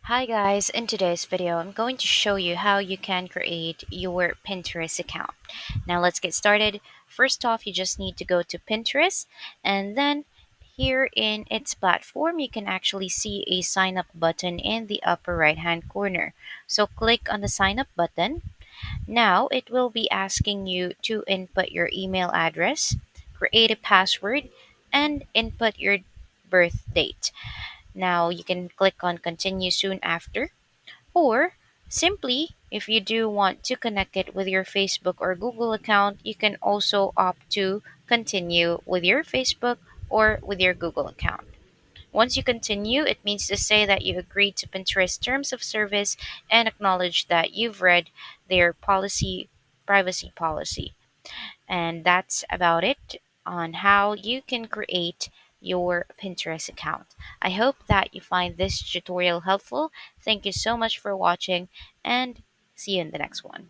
Hi guys, in today's video I'm going to show you how you can create your Pinterest account. Now let's get started. First off, you just need to go to Pinterest, and then here in its platform you can actually see a sign up button in the upper right hand corner. So click on the sign up button. Now it will be asking you to input your email address, create a password, and input your birth date. Now you can click on continue soon after, or simply, if you do want to connect it with your Facebook or Google account, you can also opt to continue with your Facebook or with your Google account. Once you continue, it means to say that you agree to Pinterest terms of service and acknowledge that you've read their privacy policy. And that's about it on how you can create your Pinterest account. I hope that you find this tutorial helpful. Thank you so much for watching, and see you in the next one.